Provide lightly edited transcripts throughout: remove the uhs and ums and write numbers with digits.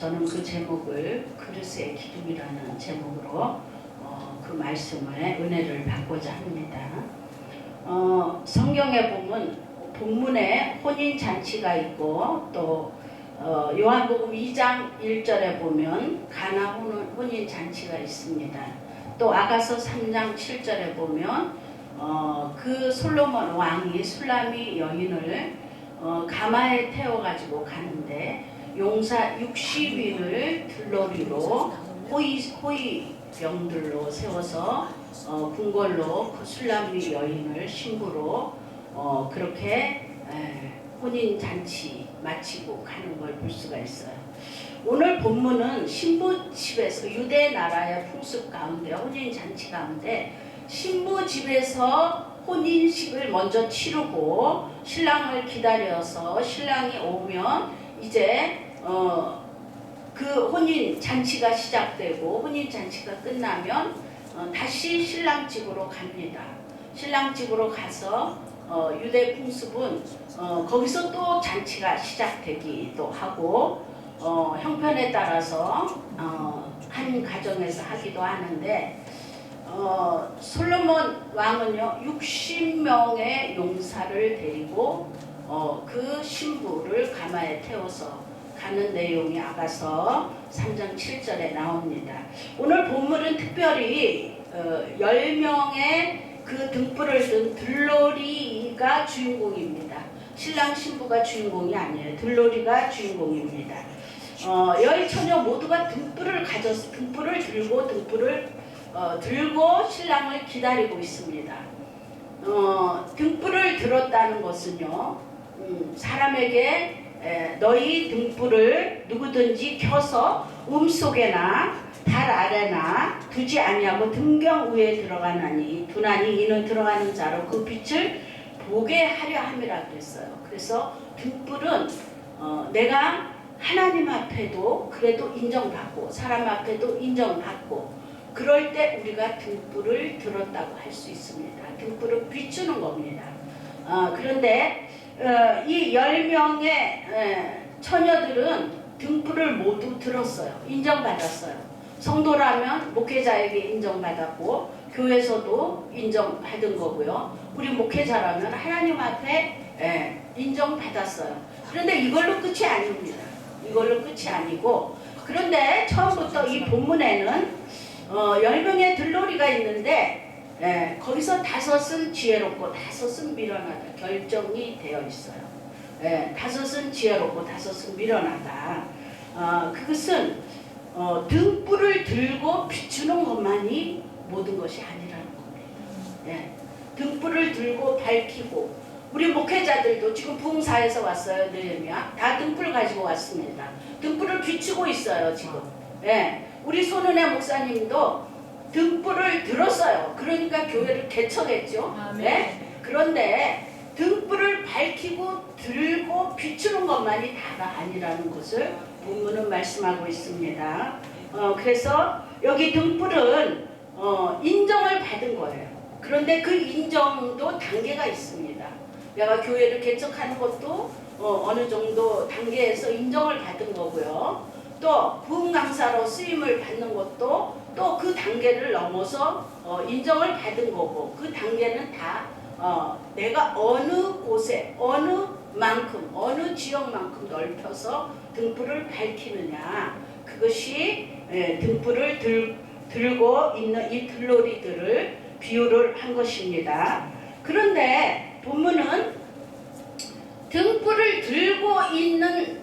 저는 그 제목을 그릇의 기둥이라는 제목으로 그 말씀의 은혜를 받고자 합니다. 성경에 보면 본문에 혼인잔치가 있고 또 요한복음 2장 1절에 보면 가나 혼인잔치가 있습니다. 또 아가서 3장 7절에 보면 그 솔로몬 왕이 술라미 여인을 가마에 태워가지고 가는데 용사 60인을 들러리로 호위병들로 세워서 궁궐로 그 술라미 여인을 신부로 그렇게 혼인잔치 마치고 가는 걸 볼 수가 있어요. 오늘 본문은 신부집에서 유대 나라의 풍습 가운데 혼인잔치 가운데 신부집에서 혼인식을 먼저 치르고 신랑을 기다려서 신랑이 오면 이제 그 혼인 잔치가 시작되고 혼인 잔치가 끝나면 다시 신랑 집으로 갑니다. 신랑 집으로 가서 유대 풍습은 거기서 또 잔치가 시작되기도 하고 형편에 따라서 한 가정에서 하기도 하는데 솔로몬 왕은요 60명의 용사를 데리고 그 신부를 가마에 태워서 가는 내용이 아가서 3장 7절에 나옵니다. 오늘 본문은 특별히 10명의 그 등불을 든 들러리가 주인공입니다. 신랑 신부가 주인공이 아니에요. 들러리가 주인공입니다. 열 처녀 모두가 등불을 들고 신랑을 기다리고 있습니다. 등불을 들었다는 것은요 사람에게 너희 등불을 누구든지 켜서 속에나 달 아래나 두지 아니하고 등경 위에 들어가나니 두나니 이는 들어가는 자로 그 빛을 보게 하려 함이라 그랬어요. 그래서 등불은 내가 하나님 앞에도 그래도 인정받고 사람 앞에도 인정받고 그럴 때 우리가 등불을 들었다고 할 수 있습니다. 등불을 비추는 겁니다. 그런데 이 10명의 처녀들은 등불을 모두 들었어요. 인정받았어요. 성도라면 목회자에게 인정받았고 교회에서도 인정받은 거고요. 우리 목회자라면 하나님 앞에 인정받았어요. 그런데 이걸로 끝이 아닙니다. 이걸로 끝이 아니고 그런데 처음부터 이 본문에는 10명의 들러리가 있는데 거기서 5은 지혜롭고 5은 미련하다 결정이 되어 있어요. 5은 지혜롭고 5은 미련하다. 그것은 등불을 들고 비추는 것만이 모든 것이 아니라는 겁니다. 등불을 들고 밝히고 우리 목회자들도 지금 부흥사에서 왔어요. 느헤미야 다 등불 가지고 왔습니다. 등불을 비추고 있어요 지금. 우리 손은혜 목사님도 등불을 들었어요. 그러니까 교회를 개척했죠. 그런데 등불을 밝히고 들고 비추는 것만이 다가 아니라는 것을 본문은 말씀하고 있습니다. 그래서 여기 등불은 인정을 받은 거예요. 그런데 그 인정도 단계가 있습니다. 내가 교회를 개척하는 것도 어느 정도 단계에서 인정을 받은 거고요. 또 부흥 강사로 쓰임을 받는 것도 또 그 단계를 넘어서 인정을 받은 거고 그 단계는 다 내가 어느 곳에 어느 지역만큼 넓혀서 등불을 밝히느냐 그것이 등불을 들고 있는 이 들러리들을 비유를 한 것입니다. 그런데 본문은 등불을 들고 있는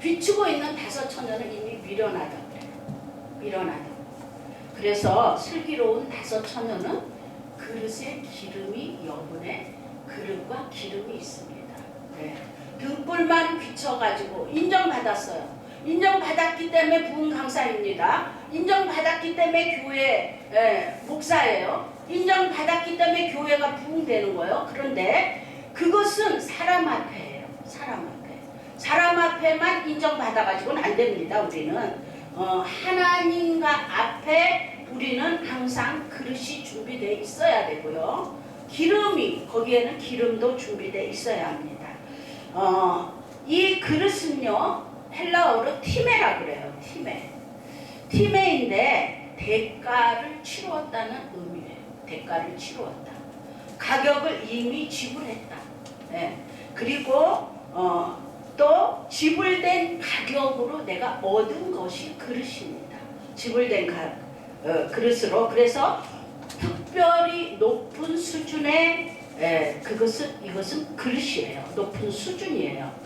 비추고 있는 5 처녀는 이미 미련하다 그래요. 미련하다. 그래서 슬기로운 5 처녀는 그릇에 기름이 여분의 그릇과 기름이 있습니다. 등불만 비춰가지고 인정받았어요. 인정받았기 때문에 부흥 강사입니다. 인정받았기 때문에 교회 목사예요. 인정받았기 때문에 교회가 부흥되는 거예요. 그런데 그것은 사람 앞에예요. 사람 앞에만 인정받아가지고는 안 됩니다. 우리는 하나님과 앞에 우리는 항상 그릇이 준비되어 있어야 되고요. 거기에는 기름도 준비되어 있어야 합니다. 이 그릇은요 헬라어로 티메라 그래요. 티메인데 대가를 치루었다는 의미예요. 대가를 치루었다. 가격을 이미 지불했다. 예. 그리고 또 지불된 가격으로 내가 얻은 것이 그릇입니다. 지불된 그릇으로. 그래서 특별히 높은 수준의 이것은 그릇이에요. 높은 수준이에요.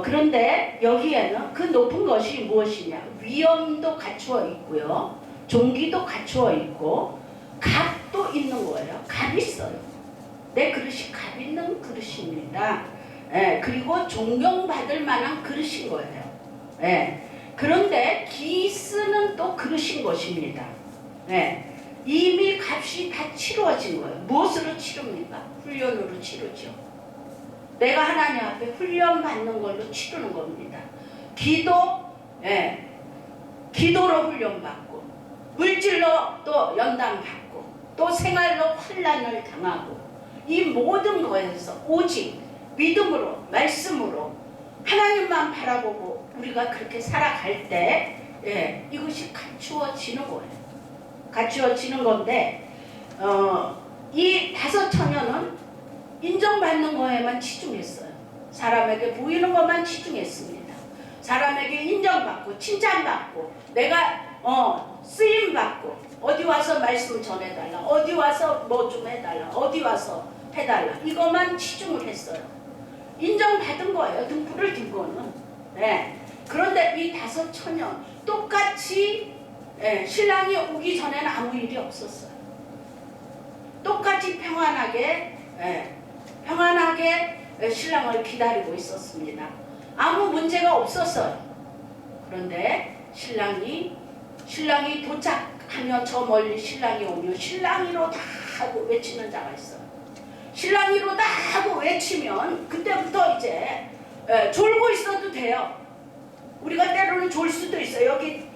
그런데 여기에는 그 높은 것이 무엇이냐? 위엄도 갖추어 있고요. 종기도 갖추어 있고 값도 있는 거예요. 값이 있어요. 내 그릇이 값 있는 그릇입니다. 그리고 존경받을 만한 그릇인 거예요. 그런데 기스는 또 그릇인 것입니다. 이미 값이 다 치루어진 거예요. 무엇으로 치릅니까? 훈련으로 치르죠. 내가 하나님 앞에 훈련받는 걸로 치르는 겁니다. 기도로 훈련받고, 물질로 또 연단받고, 또 생활로 환난을 당하고, 이 모든 거에서 오직 믿음으로, 말씀으로 하나님만 바라보고 우리가 그렇게 살아갈 때 이것이 갖추어지는 거예요. 갖추어지는 건데 이 다섯 처녀는 인정받는 거에만 치중했어요. 사람에게 보이는 것만 치중했습니다. 사람에게 인정받고 칭찬받고 내가 쓰임받고 어디 와서 말씀 전해달라, 어디 와서 뭐 좀 해달라, 어디 와서 해달라, 이것만 치중을 했어요. 인정받은 거예요. 등불을 든 거는. 그런데 이 다섯 처녀 똑같이 신랑이 오기 전에는 아무 일이 없었어요. 똑같이 평안하게 신랑을 기다리고 있었습니다. 아무 문제가 없었어요. 그런데 신랑이 도착하며 저 멀리 신랑이 오며 신랑이로다 하고 외치는 자가 있어요. 신랑이로다 하고 외치면 그때부터 이제 졸고 있어도 돼요. 우리가 때로는 졸 수도 있어요. 여기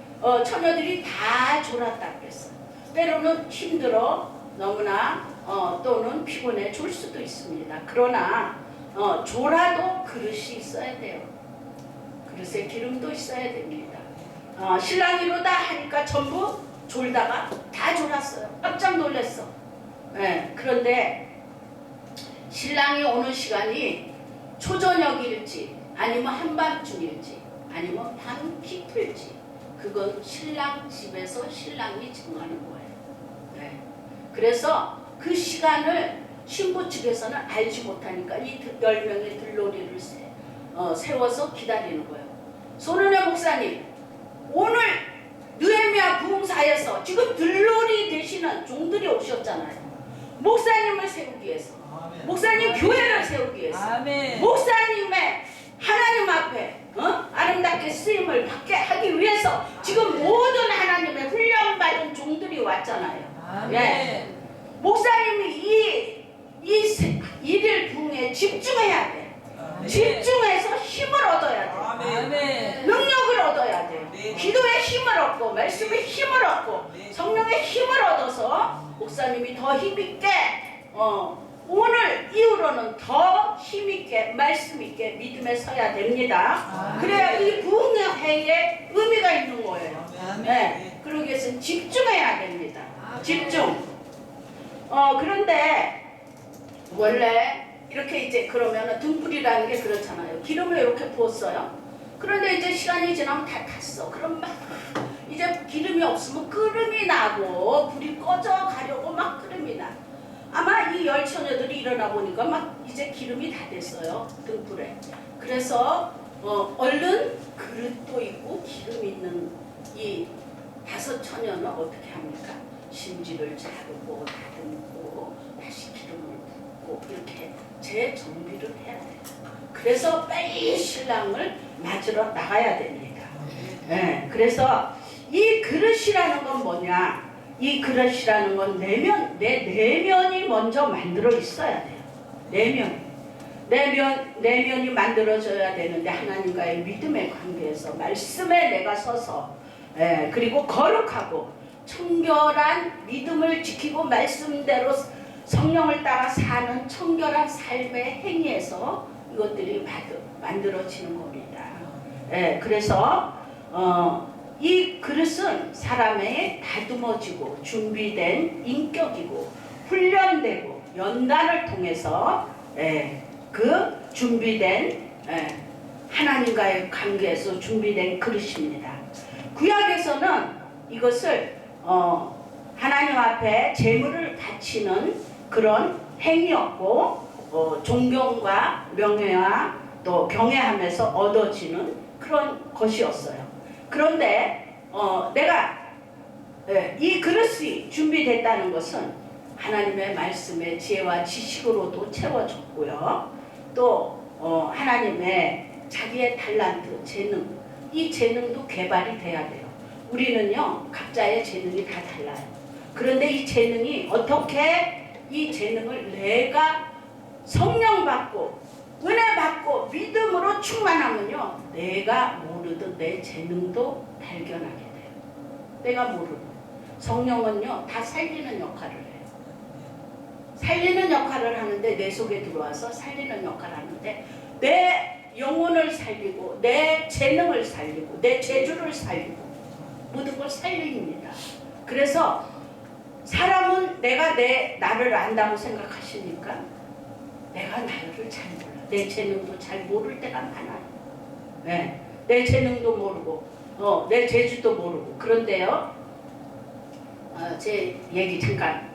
처녀들이 다 졸았다 그랬어요. 때로는 힘들어 너무나 또는 피곤해 졸 수도 있습니다. 그러나 졸아도 그릇이 있어야 돼요. 그릇에 기름도 있어야 됩니다. 신랑이로다 하니까 전부 졸다가 다 졸았어요. 깜짝 놀랐어. 그런데 신랑이 오는 시간이 초저녁일지 아니면 한밤중일지 아니면 밤 깊을지 그건 신랑 집에서 신랑이 정하는 거예요. 그래서 그 시간을 신부 측에서는 알지 못하니까 이 10명의 들러리를 세워서 기다리는 거예요. 손은혜 목사님, 오늘 느헤미야 부흥사에서 지금 들러리 되시는 종들이 오셨잖아요. 목사님을 세우기 위해서, 목사님 교회를 세우기 위해서, 목사님의 하나님 앞에 아름답게 쓰임을 받게 하기 위해서 지금 모든 하나님의 훈련받은 종들이 왔잖아요. 목사님이 이 일일 부흥에 집중해야 돼. 집중해서 힘을 얻어야 돼. 능력을 얻어야 돼. 기도의 힘을 얻고 말씀의 힘을 얻고 성령의 힘을 얻어서 목사님이 더 힘있게 오늘 이후로는 더 힘있게 말씀있게 믿음에 서야 됩니다. 그래야 이 부흥의 회의에 의미가 있는 거예요. 그러기 위해서는 집중해야 됩니다. 집중. 그런데 원래 이렇게 이제 그러면 등불이라는 게 그렇잖아요. 기름을 이렇게 부었어요. 그런데 이제 시간이 지나면 다 탔어. 그럼 막 이제 기름이 없으면 끓음이 나고 불이 꺼져 가려고 막 끓음이 나. 아마 이 열 처녀들이 일어나 보니까 막 이제 기름이 다 됐어요. 등불에. 그래서 얼른 그릇도 있고 기름 있는 이 다섯 처녀는 어떻게 합니까? 심지를 자르고 다듬고 다시 기름을 붓고 이렇게 재정비를 해야 돼요. 그래서 빨리 신랑을 맞으러 나가야 됩니다. 그래서 이 그릇이라는 건 뭐냐? 이 그릇이라는 건 내 내면이 먼저 만들어 있어야 돼요. 내면이 만들어져야 되는데 하나님과의 믿음의 관계에서 말씀에 내가 서서 그리고 거룩하고 청결한 믿음을 지키고 말씀대로 성령을 따라 사는 청결한 삶의 행위에서 이것들이 만들어지는 겁니다. 예, 그래서 이 그릇은 사람의 다듬어지고 준비된 인격이고 훈련되고 연단을 통해서 그 준비된 하나님과의 관계에서 준비된 그릇입니다. 구약에서는 이것을 하나님 앞에 제물을 바치는 그런 행위였고 존경과 명예와 또 경외하면서 얻어지는 그런 것이었어요. 그런데 내가 이 그릇이 준비됐다는 것은 하나님의 말씀의 지혜와 지식으로도 채워졌고요. 또 하나님의 자기의 달란트, 재능, 이 재능도 개발이 돼야 돼요. 우리는요 각자의 재능이 다 달라요. 그런데 이 재능이 어떻게 이 재능을 내가 성령 받고 은혜 받고 믿음으로 충만하면요 내가 모르던 내 재능도 발견하게 돼요. 내가 모르는 성령은요 다 살리는 역할을 해요. 살리는 역할을 하는데 내 속에 들어와서 살리는 역할을 하는데 내 영혼을 살리고 내 재능을 살리고 내 재주를 살리고 모든 걸 살립니다. 그래서 사람은 내가 나를 안다고 생각하시니까 내가 나를 잘 몰라. 내 재능도 잘 모를 때가 많아요. 네. 내 재능도 모르고 내 재주도 모르고. 그런데요 제 얘기 잠깐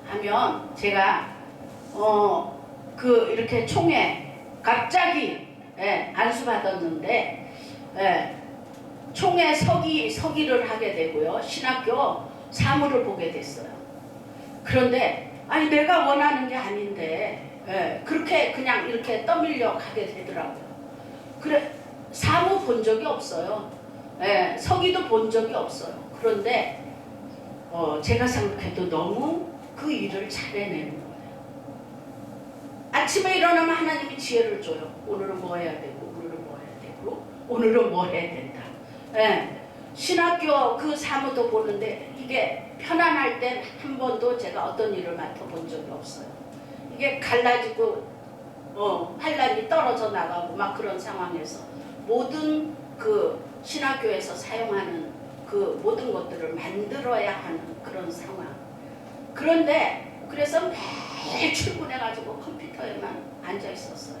하면 제가 이렇게 총회 갑자기 안수 받았는데 총회 서기를 하게 되고요. 신학교 사무를 보게 됐어요. 그런데 아니 내가 원하는 게 아닌데 그렇게 그냥 이렇게 떠밀려 가게 되더라고요. 그래 사무 본 적이 없어요. 서기도 본 적이 없어요. 그런데 제가 생각해도 너무 그 일을 잘 해내는 거예요. 아침에 일어나면 하나님이 지혜를 줘요. 오늘은 뭐 해야 되고 오늘은 뭐 해야 되고 오늘은 뭐 해야 된다. 신학교 그 사무도 보는데 이게 편안할 땐 한 번도 제가 어떤 일을 맡아본 적이 없어요. 이게 갈라지고 환란이 떨어져 나가고 막 그런 상황에서 모든 그 신학교에서 사용하는 그 모든 것들을 만들어야 하는 그런 상황. 그런데 그래서 매일 출근해가지고 컴퓨터에만 앉아 있었어요.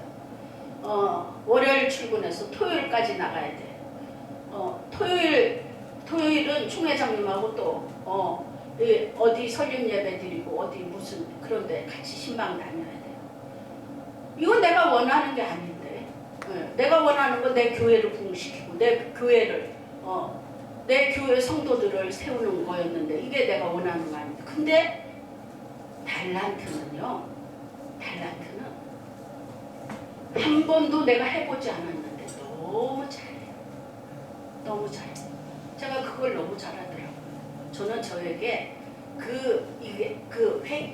월요일 출근해서 토요일까지 나가야 돼. 토요일은 총회장님하고 또 어디 설립 예배 드리고 어디 무슨 그런데 같이 신방 다녀야 돼요. 이건 내가 원하는 게 아닌데 내가 원하는 건 내 교회를 부흥시키고 내 교회를 내 교회 성도들을 세우는 거였는데 이게 내가 원하는 거 아닌데 근데 달란트는 한 번도 내가 해보지 않았는데 너무 잘해요. 너무 잘해요. 제가 그걸 너무 잘하더라고요. 저는 저에게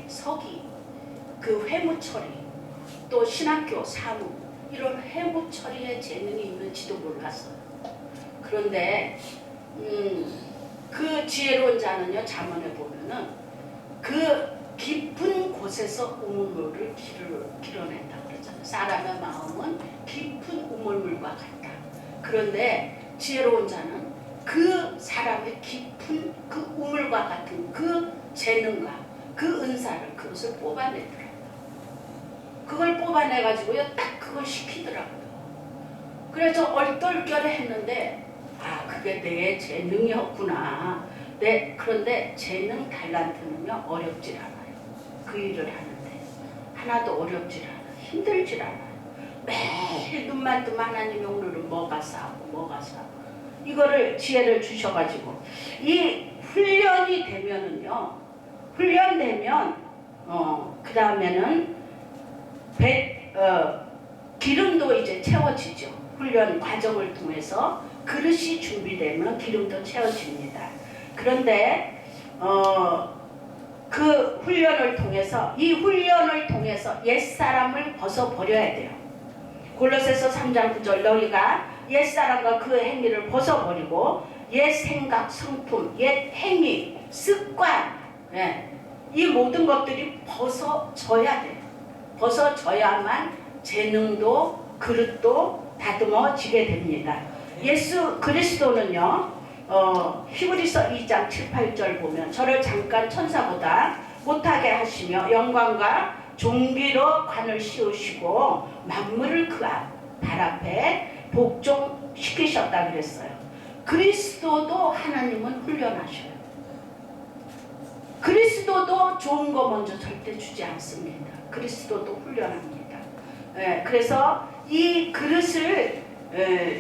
서기, 그 회무처리, 또 신학교 사무 이런 회무처리의 재능이 있는지도 몰랐어요. 그런데 그 지혜로운 자는요 잠언에 보면은 그 깊은 곳에서 우물물을 길어낸다고 그러잖아요. 사람의 마음은 깊은 우물물과 같다. 그런데 지혜로운 자는 그 사람의 깊은 그 우물과 같은 그 재능과 그 은사를 그것을 뽑아내더라고요. 그걸 뽑아내가지고요 딱 그걸 시키더라고요. 그래서 얼떨결에 했는데 그게 내 재능이었구나. 그런데 재능 달란트는요 어렵질 않아요. 그 일을 하는데 하나도 어렵질 않아요. 힘들질 않아요. 매일 눈만 뜨면 하나님이 오늘은 뭐가 싸고 이거를 지혜를 주셔가지고 이 훈련이 되면은요 훈련되면 그 다음에는 기름도 이제 채워지죠. 훈련 과정을 통해서 그릇이 준비되면 기름도 채워집니다. 그런데 그 훈련을 통해서 옛사람을 벗어버려야 돼요. 골로새서 3장 9절 너희가 옛사람과 그 행위를 벗어버리고 옛 생각, 성품, 옛 행위, 습관 이 모든 것들이 벗어져야 돼요. 벗어져야만 재능도 그릇도 다듬어지게 됩니다. 예수 그리스도는요, 히브리서 2장 7, 8절 보면 저를 잠깐 천사보다 못하게 하시며 영광과 존귀로 관을 씌우시고 만물을 그 발 앞에 복종시키셨다 그랬어요. 그리스도도 하나님은 훈련하셔요. 그리스도도 좋은 거 먼저 절대 주지 않습니다. 그리스도도 훈련합니다. 그래서 이 그릇을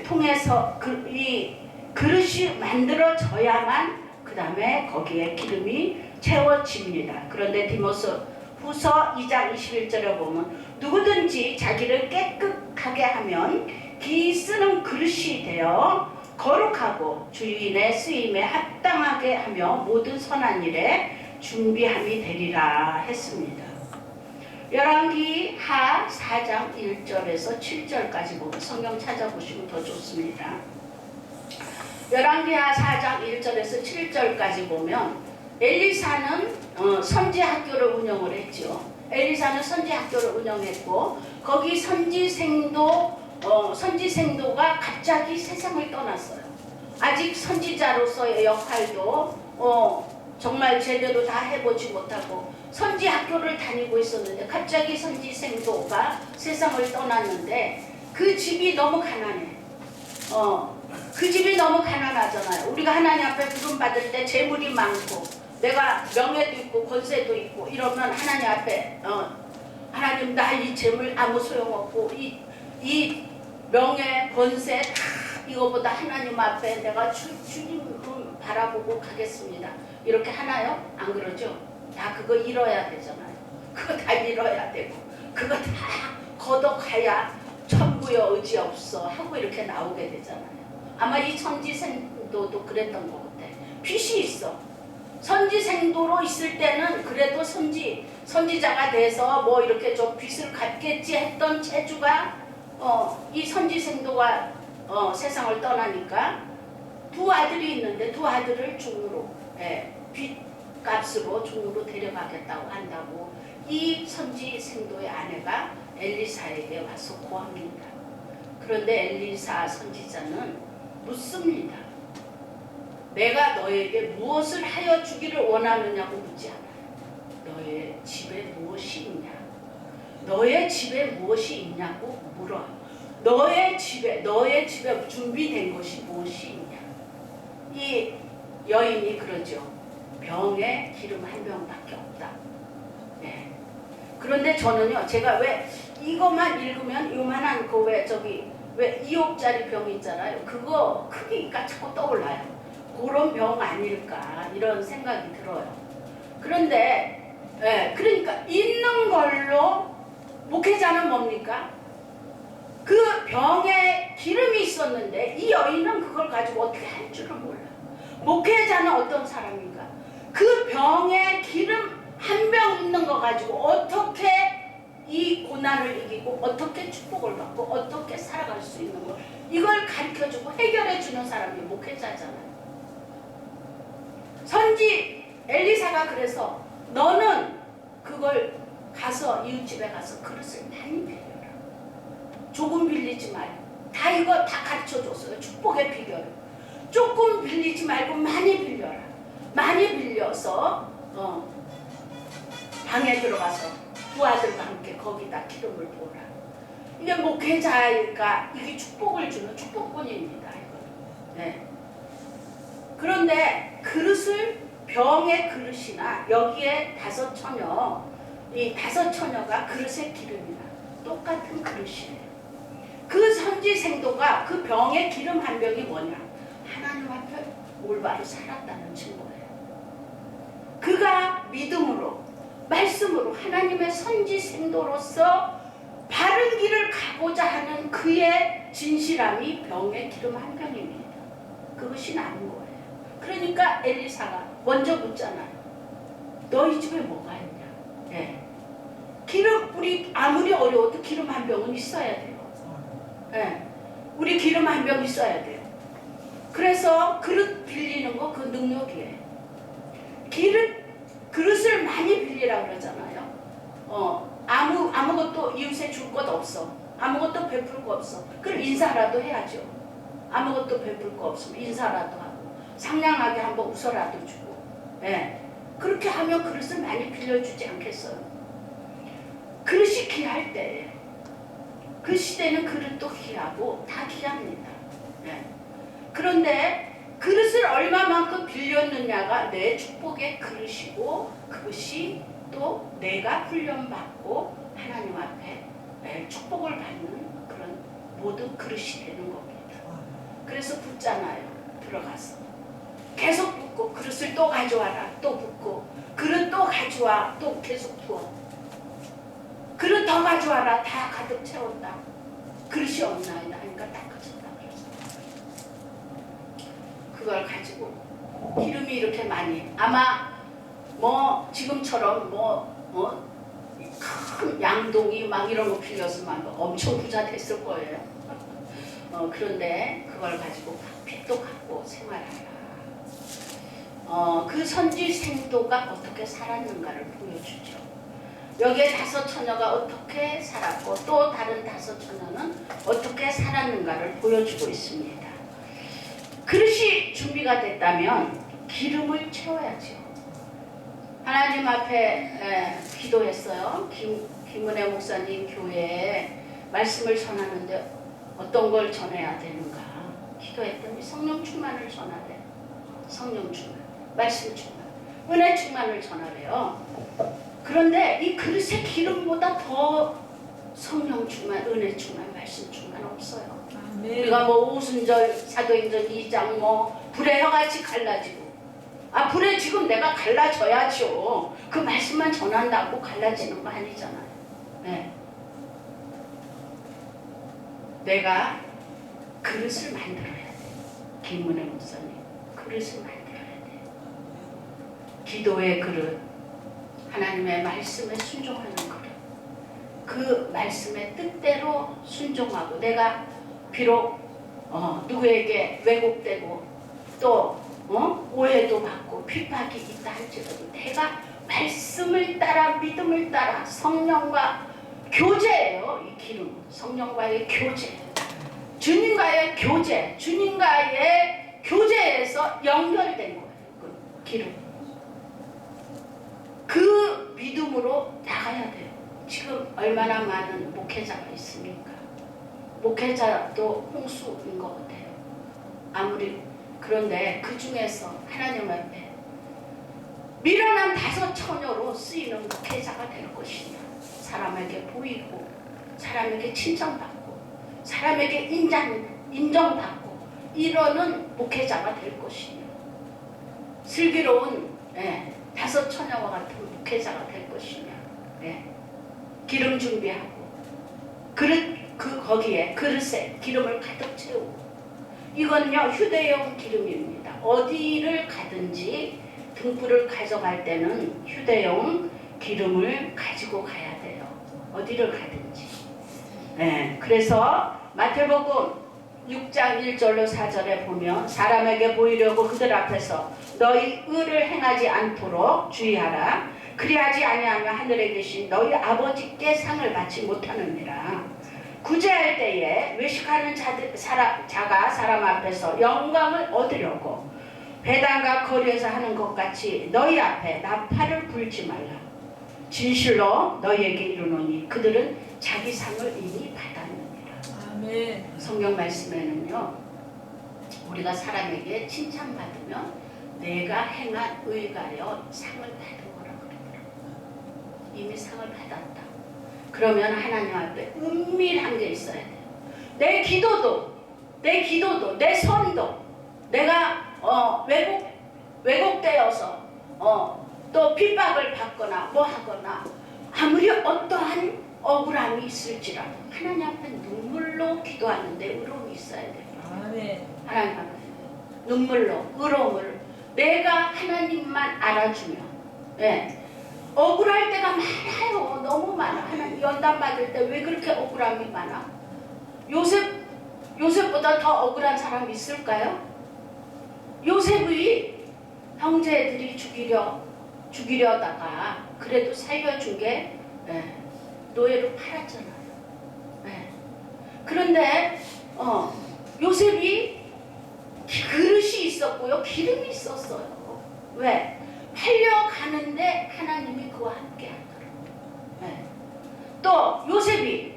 통해서 이 그릇이 만들어져야만 그 다음에 거기에 기름이 채워집니다. 그런데 디모스 후서 2장 21절에 보면 누구든지 자기를 깨끗하게 하면 기 쓰는 그릇이 되어 거룩하고 주인의 쓰임에 합당하게 하며 모든 선한 일에 준비함이 되리라 했습니다. 열왕기 하 4장 1절에서 7절까지 보면 성경 찾아보시면 더 좋습니다. 열왕기 하 4장 1절에서 7절까지 보면 엘리사는 선지학교를 운영을 했죠. 엘리사는 선지학교를 운영했고 거기 선지생도가 갑자기 세상을 떠났어요. 아직 선지자로서의 역할도 정말 제대로 다 해보지 못하고 선지학교를 다니고 있었는데 갑자기 선지생도가 세상을 떠났는데 그 집이 너무 가난해. 그 집이 너무 가난하잖아요. 우리가 하나님 앞에 부름 받을 때 재물이 많고 내가 명예도 있고 권세도 있고 이러면 하나님 앞에 하나님 나 이 재물 아무 소용없고 이 명예 권세 다 이거보다 하나님 앞에 내가 주님 바라보고 가겠습니다. 이렇게 하나요? 안 그러죠? 다 그거 잃어야 되잖아요. 그거 다 잃어야 되고 그거 다 걷어가야 천부에 의지 없어 하고 이렇게 나오게 되잖아요. 아마 이 선지생도도 그랬던 것 같아. 빚이 있어. 선지생도로 있을 때는 그래도 선지자가 돼서 뭐 이렇게 좀 빚을 갚겠지 했던 체주가 이 선지생도가 세상을 떠나니까 두 아들이 있는데 두 아들을 중으로 빚값으로 중으로 데려가겠다고 한다고 이 선지생도의 아내가 엘리사에게 와서 고합니다. 그런데 엘리사 선지자는 묻습니다. 내가 너에게 무엇을 하여 주기를 원하느냐고 묻지 않아요. 너의 집에 무엇이 있냐? 너의 집에 무엇이 있냐고 물어요. 너의 집에 준비된 것이 무엇이 있냐? 이 여인이 그러죠. 병에 기름 한 병밖에 없다. 네. 그런데 저는요, 제가 왜 이것만 읽으면 요만한 그 왜 2억짜리 병 있잖아요. 그거 크기가 자꾸 떠올라요. 그런 병 아닐까 이런 생각이 들어요. 그런데 그러니까 있는 걸로 목회자는 뭡니까? 그 병에 기름이 있었는데 이 여인은 그걸 가지고 어떻게 할 줄을 몰라요. 목회자는 어떤 사람인가? 그 병에 기름 한 병 있는 거 가지고 어떻게 이 고난을 이기고 어떻게 축복을 받고 어떻게 살아갈 수 있는 거 이걸 가르쳐주고 해결해주는 사람이 목회자잖아요. 선지 엘리사가 그래서 너는 그걸 가서 이웃집에 가서 그릇을 많이 빌려라. 조금 빌리지 말고 다 이거 다 가르쳐줬어요. 축복의 비결을. 조금 빌리지 말고 많이 빌려라. 많이 빌려서 방에 들어가서 두 아들과 함께 거기다 기름을 부어라. 이게 목회자가 이게 축복을 주는 축복권입니다. 이거는. 네. 그런데 그릇을 병의 그릇이나 여기에 이 다섯 처녀가 그릇의 기름이나 똑같은 그릇이에요. 그 선지생도가 그 병의 기름 한 병이 뭐냐? 하나님 앞에 올바로 살았다는 증거예요. 그가 믿음으로 말씀으로 하나님의 선지생도로서 바른 길을 가고자 하는 그의 진실함이 병의 기름 한 병입니다. 그것이 나은 거예요. 그러니까 엘리사가 먼저 묻잖아요. 너희 집에 뭐가 있냐? 네. 기름 우리 아무리 어려워도 기름 한 병은 있어야 돼요. 네. 우리 기름 한 병 있어야 돼요. 그래서 그릇 빌리는 거 그 능력이에요. 그릇을 많이 빌리라 그러잖아요. 아무것도 이웃에 줄 것 없어. 아무것도 베풀 거 없어. 그럼 인사라도 해야죠. 아무것도 베풀 거 없으면 인사라도 하고 상냥하게 한번 웃어라도 주고. 예. 그렇게 하면 그릇을 많이 빌려주지 않겠어요? 그릇이 귀할 때, 그 시대는 그릇도 귀하고 다 귀합니다. 예. 그런데 그릇을 얼마만큼 빌렸느냐가 내 축복의 그릇이고, 그것이 또 내가 훈련받고 하나님 앞에 축복을 받는 그런 모든 그릇이 되는 겁니다. 그래서 붓잖아요. 들어가서 계속 붓고, 그릇을 또 가져와라, 또 붓고, 그릇 또 가져와, 또 계속 부어, 그릇 더 가져와라, 다 가득 채웠다. 그릇이 없나이다 하니까 닦아졌다. 그래서 그걸 가지고 기름이 이렇게 많이, 아마 뭐 지금처럼 큰 양동이 막 이런 거 빌렸으면 엄청 부자 됐을 거예요. 그런데 그걸 가지고 빚도 갚고 생활하라. 그 선지 생도가 어떻게 살았는가를 보여주죠. 여기에 5 처녀가 어떻게 살았고 또 다른 5 처녀는 어떻게 살았는가를 보여주고 있습니다. 그릇이 준비가 됐다면 기름을 채워야죠. 하나님 앞에 기도했어요. 김은혜 목사님 교회에 말씀을 전하는데 어떤 걸 전해야 되는가 기도했더니 성령 충만을 전하래. 성령 충만, 말씀 충만, 은혜 충만을 전하래요. 그런데 이 그릇의 기름보다 더 성령 충만, 은혜 충만, 말씀 충만 없어요. 네. 우리가 뭐 오순절, 사도행전 2장 불의 혀같이 갈라지고, 불에 지금 내가 갈라져야죠. 그 말씀만 전한다고 갈라지는 거 아니잖아요. 네. 내가 그릇을 만들어야 돼. 김은혜 목사님, 그릇을 만들어야 돼. 기도의 그릇, 하나님의 말씀에 순종하는 그릇, 그 말씀의 뜻대로 순종하고, 내가 비록 누구에게 왜곡되고 또 오해도 받고 핍박이 있다 할지라도 내가 말씀을 따라, 믿음을 따라, 성령과 교제예요. 이 기름, 성령과의 교제, 주님과의 교제, 주님과의 교제에서 연결된 거예요. 그 기름, 그 믿음으로 나가야 돼요. 지금 얼마나 많은 목회자가 있습니까? 목회자도 홍수인 것 같아요. 아무리 그런데 그 중에서 하나님 앞에 미련한 5 처녀로 쓰이는 목회자가 될 것이냐, 사람에게 보이고 사람에게 칭찬받고 사람에게 인정받고 이러는 목회자가 될 것이냐, 슬기로운 5 처녀와 같은 목회자가 될 것이냐, 기름 준비하고 거기에 그릇에 기름을 가득 채우고, 이건요 휴대용 기름입니다. 어디를 가든지 등불을 가져갈 때는 휴대용 기름을 가지고 가야 돼요. 어디를 가든지. 그래서 마태복음 6장 1절로 4절에 보면, 사람에게 보이려고 그들 앞에서 너희 의를 행하지 않도록 주의하라. 그리하지 아니하면 하늘에 계신 너희 아버지께 상을 받지 못하느니라. 구제할 때에 외식하는 자가 사람 앞에서 영광을 얻으려고 배당과 거리에서 하는 것 같이 너희 앞에 나팔을 불지 말라. 진실로 너희에게 이르노니 그들은 자기 상을 이미 받았느니라. 아멘. 성경 말씀에는요, 우리가 사람에게 칭찬받으면 내가 행한 의가여 상을 받은 거라 그러더라고요. 이미 상을 받았다. 그러면 하나님 앞에 은밀한 게 있어야 돼요. 내 기도도, 내 선도, 내가 왜곡되어서 또 핍박을 받거나 뭐 하거나 아무리 어떠한 억울함이 있을지라도 하나님 앞에 눈물로 기도하는데 의로움이 있어야 돼요. 네. 하나님 앞에 눈물로, 의로움을 내가 하나님만 알아주면, 억울할 때가 많아요. 너무 많아. 하나님 연단 받을 때 왜 그렇게 억울함이 많아? 요셉보다 더 억울한 사람이 있을까요? 요셉의 형제들이 죽이려다가 그래도 살려준 게 노예로 팔았잖아요. 그런데 요셉이 그릇이 있었고요. 기름이 있었어요. 왜? 팔려가는데 하나님이 그와 함께 하더라고요. 네. 또 요셉이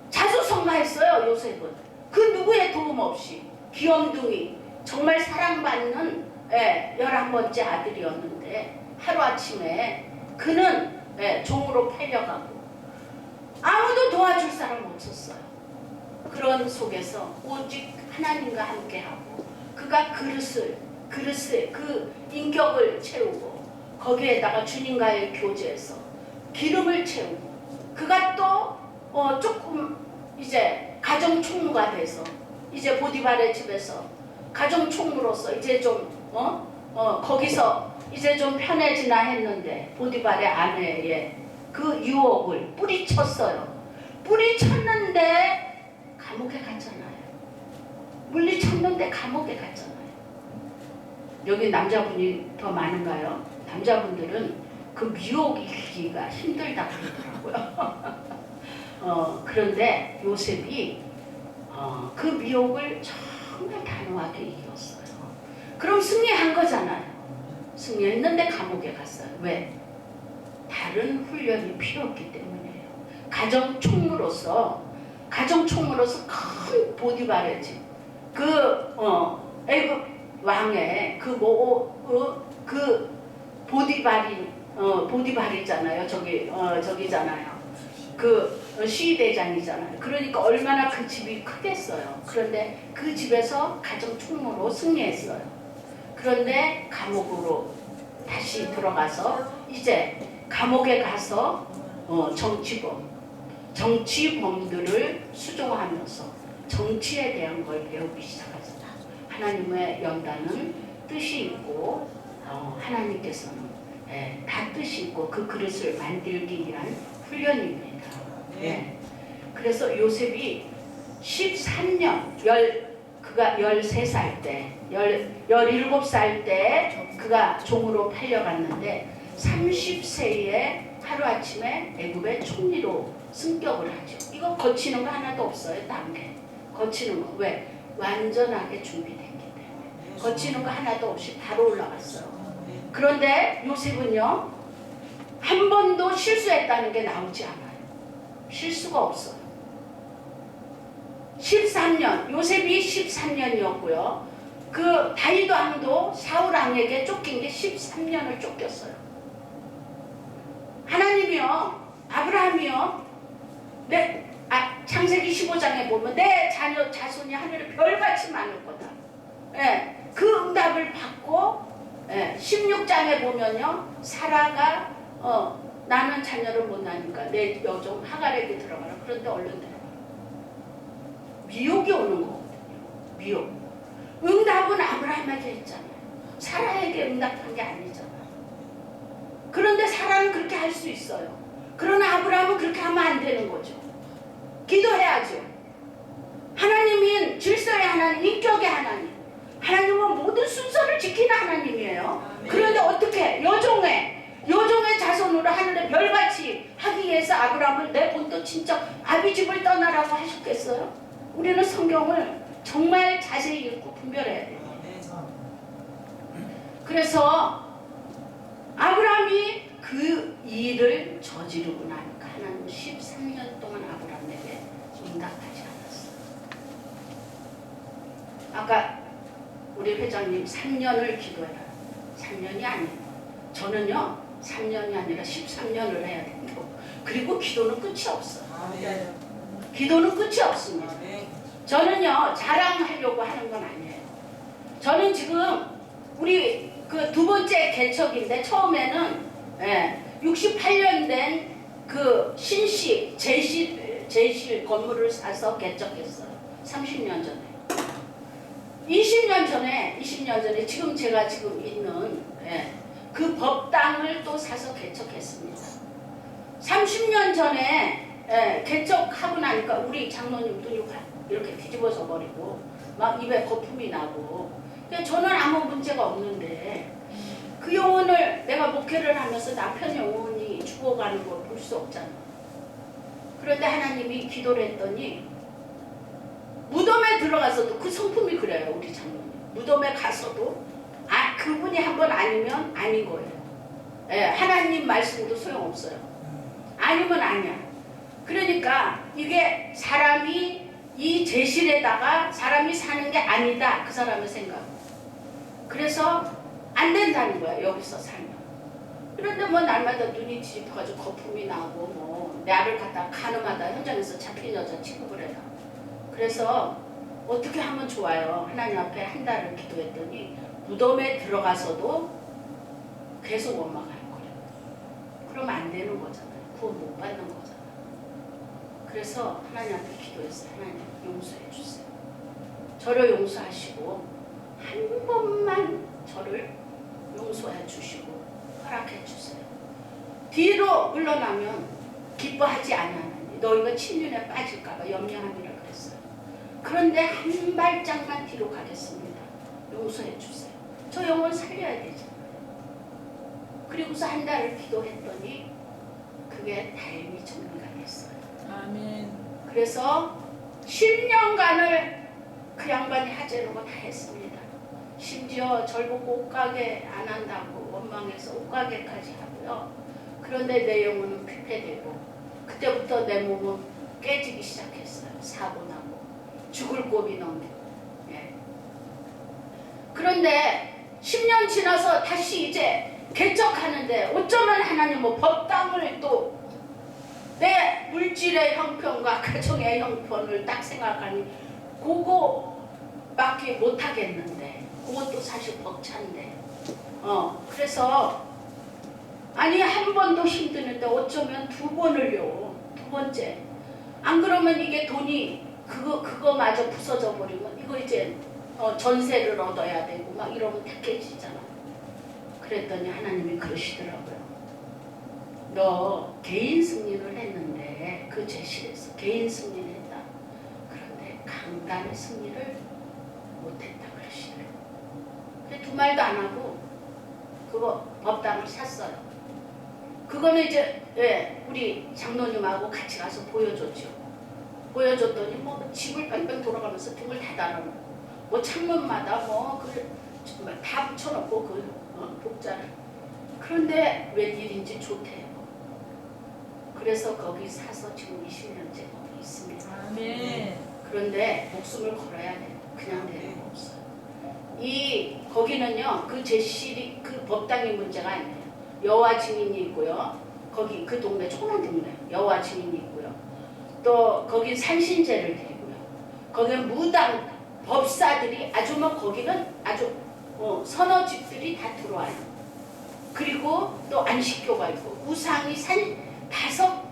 자수성가했어요. 요셉은 그 누구의 도움 없이 귀염둥이 정말 사랑받는 11번째 아들이었는데 하루아침에 그는 종으로 팔려가고 아무도 도와줄 사람 없었어요. 그런 속에서 오직 하나님과 함께하고 그가 그릇을 그 인격을 채우고 거기에다가 주님과의 교제에서 기름을 채우고 그가 또 조금 이제 가정 총무가 돼서 이제 보디발의 집에서 가정 총무로서 이제 좀 거기서 이제 좀 편해지나 했는데 보디발의 아내의 그 유혹을 뿌리쳤어요. 뿌리쳤는데 감옥에 갔잖아요. 물리쳤는데 감옥에 갔잖아요. 여기 남자분이 더 많은가요? 남자분들은 그 미혹 이기기가 힘들다 그러더라고요. 그런데 요셉이 그 미혹을 정말 단호하게 이겼어요. 그럼 승리한 거잖아요. 승리했는데 감옥에 갔어요. 왜? 다른 훈련이 필요했기 때문이에요. 가정총무로서 큰 보디발의 집, 애굽 왕의 그 보디발이잖아요. 저기잖아요. 시위대장이잖아요. 그러니까 얼마나 그 집이 크겠어요. 그런데 그 집에서 가정총무로 승리했어요. 그런데 감옥으로 다시 들어가서 이제 감옥에 가서 정치범들을 수종하면서 정치에 대한 걸 배우기 시작하잖아. 하나님의 연단은 뜻이 있고 하나님께서는 다 뜻이 있고 그 그릇을 만들기 위한 훈련입니다. 그래서 요셉이 13년 그가 13살 때 17살 때 그가 종으로 팔려갔는데 30세에 하루아침에 애굽의 총리로 승격을 하죠. 이거 거치는 거 하나도 없어요. 단계 거치는 거. 왜? 완전하게 준비됐기 때문에 거치는 거 하나도 없이 바로 올라갔어요. 그런데 요셉은요 한 번도 실수했다는 게 나오지 않아요. 실수가 없어요. 13년 요셉이 13년이었고요. 그 다윗 왕도 사울 왕에게 쫓긴 게 13년을 쫓겼어요. 하나님이요 아브라함이요 창세기 15장에 보면 내 자손이 하늘에 별같이 많을 거다. 그 응답을 받고 16장에 보면요 사라가 나는 자녀를 못 낳으니까 내 여종 하갈에게 들어가라. 그런데 얼른 들어가라. 미혹이 오는 거거든요. 미혹. 응답은 아브라함에게 했잖아요. 사라에게 응답한 게 아니잖아요. 그런데 사라는 그렇게 할 수 있어요. 그러나 아브라함은 그렇게 하면 안 되는 거죠. 기도해야죠. 하나님은 질서의 하나님, 인격의 하나님. 하나님은 모든 순서를 지키는 하나님이에요. 그런데 어떻게 여종의 자손으로 하늘에 별같이 하기 위해서 아브라함을 내 본토 친척 아비집을 떠나라고 하셨겠어요? 우리는 성경을 정말 자세히 읽고 분별해야 돼요. 그래서 아브라함이 그 일을 저지르고 나니까 하나님은 13년 동안 아브라함에게 응답하지 않았어요. 아까 우리 회장님 3년을 기도해라. 3년이 아니에요. 저는요 3년이 아니라 13년을 해야 된다고. 그리고 기도는 끝이 없어요. 기도는 끝이 없습니다. 저는요 자랑하려고 하는 건 아니에요. 저는 지금 우리 그 두 번째 개척인데 처음에는 68년 된 그 신시 제실 건물을 사서 개척했어요. 30년 전에. 20년 전에 지금 제가 지금 있는 그 법당을 또 사서 개척했습니다. 30년 전에 개척하고 나니까 우리 장로님 눈이 이렇게 뒤집어져 버리고 막 입에 거품이 나고 저는 아무 문제가 없는데 그 영혼을 내가 목회를 하면서 남편 영혼이 죽어가는 걸 볼 수 없잖아. 그런데 하나님이 기도를 했더니 무덤에 들어가서도 그 성품이 그래요. 우리 장로님 무덤에 가서도 그분이 한 번 아니면 아닌 거예요. 예, 하나님 말씀도 소용없어요. 아니면 아니야. 그러니까 이게 사람이 이 제실에다가 사람이 사는 게 아니다. 그 사람의 생각. 그래서 안 된다는 거야. 여기서 살면. 그런데 뭐 날마다 눈이 뒤집어가지고 거품이 나고 뭐 나를 갖다 가늠하다 현장에서 잡힌 여자 취급을 해요. 그래서 어떻게 하면 좋아요. 하나님 앞에 한 달을 기도했더니 무덤에 들어가서도 계속 원망하는 거예요. 그러면 안 되는 거잖아요. 구원 못 받는 거잖아요. 그래서 하나님 앞에 기도했어요. 하나님 용서해 주세요. 저를 용서하시고 한 번만 저를 용서해 주시고 허락해 주세요. 뒤로 물러나면 기뻐하지 않았느니 너희가 침륜에 빠질까봐 염려함이라 그랬어요. 그런데 한 발짝만 뒤로 가겠습니다. 용서해 주세요. 저 영혼 살려야 되잖아요. 그리고서 한 달을 기도했더니 그게 다행히 정리가 됐어요. 아멘. 그래서 10년간을 그 양반이 하자는 거 다 했습니다. 심지어 절 보고 옷가게 안 한다고 원망해서 옷가게까지 하고요. 그런데 내 영혼은 피폐되고 그때부터 내 몸은 깨지기 시작했어요. 사고 나고 죽을 꼴이 넘고. 예. 그런데 10년 지나서 다시 이제 개척하는데 어쩌면 하나님 뭐 법당을 또 내 물질의 형편과 가정의 형편을 딱 생각하니 그거밖에 못하겠는데 그것도 사실 벅찬데 그래서 아니 한 번도 힘드는데 어쩌면 두 번을요. 두 번째 안 그러면 이게 돈이 그거마저 부서져 버리면 이거 이제 전세를 얻어야 되고 막 이러면 다 깨지잖아. 그랬더니 하나님이 그러시더라고요. 너 개인 승리를 했는데 그 제실에서 개인 승리를 했다. 그런데 강단의 승리를 못했다 그러시더래요. 근데 두 말도 안 하고 그거 법당을 샀어요. 그거는 이제 우리 장로님하고 같이 가서 보여줬죠. 보여줬더니 뭐 집을 뺑뺑 돌아가면서 등을 다 달아놓고 뭐 창문마다 정말 다 붙여놓고 그 복자를. 그런데 웬일인지 좋대요. 그래서 거기 사서 지금 20년째 거기 있습니다. 아멘. 그런데 목숨을 걸어야 돼요. 그냥 되는 거 없어요. 거기는요, 그 제실이 그 법당의 문제가 아니에요. 여호와 증인이 있고요. 거기 그 동네 조그만 동네 여호와 증인이 있고요. 또 거기 산신제를 드리고요. 거기는 무당 법사들이 아주 뭐 거기는 아주 서너 집들이 다 들어와요. 그리고 또 안식교가 있고 우상이 다섯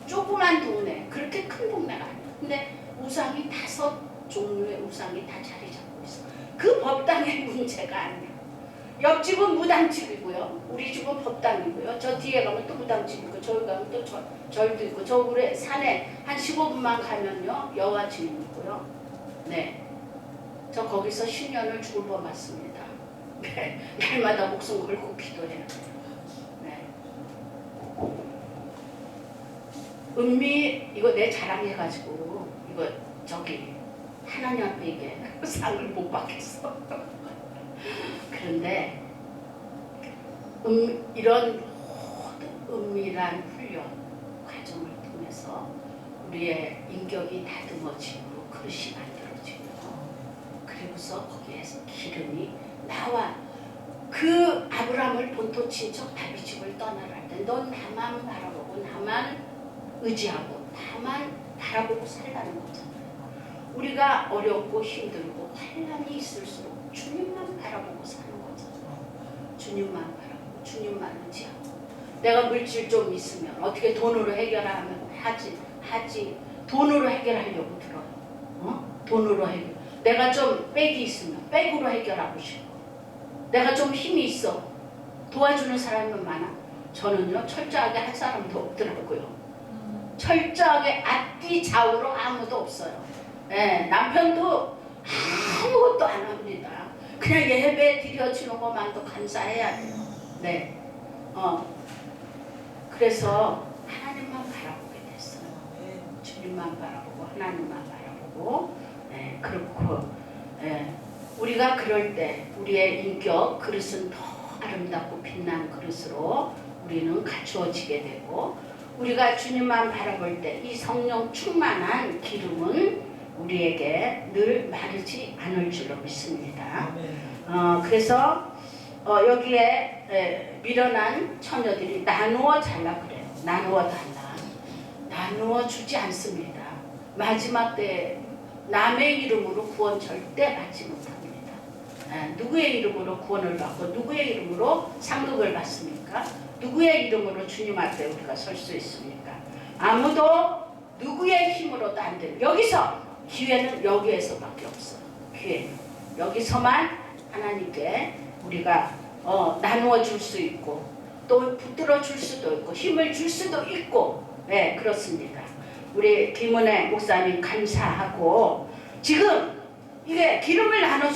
조그만 동네 그렇게 큰 동네가 아니에요. 근데 우상이 5 종류의 우상이 다 자리 잡고 있어. 그 법당의 문제가 아니야. 옆집은 무당집이고요. 우리 집은 법당이고요. 저 뒤에 가면 또 무당집이고 저기 가면 또 절도 있고 저 우리 산에 한 15분만 가면요 여호와 증인이고요. 네, 저 거기서 10년을 죽을 뻔 맞습니다. 네, 날마다 목숨 걸고 기도해요. 네. 은미 이거 내 자랑해가지고 이거 저기 하나님 앞에 이게 상을 못 받겠어. 그런데 이런 모든 은밀한 훈련 과정을 통해서 우리의 인격이 다듬어지고 그릇이 만들어지고 그리고서 거기에서 기름이 나와. 그 아브라함을 본토 친척 다윗 집을 떠나라 할 때 넌 나만 바라보고 나만 의지하고 나만 바라보고 살라는 거잖아요. 우리가 어렵고 힘들고 환난이 있을수록 주님만 바라보고 사는 거잖아요. 주님만 바라보고 주님만 의지하고. 내가 물질 좀 있으면 어떻게 돈으로 해결하면 하지. 돈으로 해결하려고 들어요. 돈으로 해결. 내가 좀 백이 있으면 백으로 해결하고 싶어. 내가 좀 힘이 있어. 도와주는 사람은 많아. 저는요 철저하게 할 사람도 없더라고요. 철저하게 앞뒤 좌우로 아무도 없어요. 네, 남편도 아무것도 안 합니다. 그냥 예배 드려주는 것만도 감사해야 돼요. 네, 그래서 하나님만 바라보게 됐어요. 주님만 바라보고 하나님만 바라보고 그렇고 우리가 그럴 때 우리의 인격 그릇은 더 아름답고 빛난 그릇으로 우리는 갖추어지게 되고 우리가 주님만 바라볼 때 이 성령 충만한 기름은 우리에게 늘 마르지 않을 줄로 믿습니다. 그래서 여기에 미련한 처녀들이 나누어 달라 그래요. 나누어 달라. 나누어 주지 않습니다. 마지막 때 남의 이름으로 구원 절대 받지 못합니다. 누구의 이름으로 구원을 받고 누구의 이름으로 상급을 받습니까? 누구의 이름으로 주님 앞에 우리가 설 수 있습니까? 아무도 누구의 힘으로도 안 돼요. 여기서 기회는 여기에서밖에 없어요. 기회는 여기서만 하나님께 우리가 나누어 줄 수 있고 또 붙들어 줄 수도 있고 힘을 줄 수도 있고 그렇습니다. 우리 김은혜 목사님 감사하고 지금 이게 기름을 나눠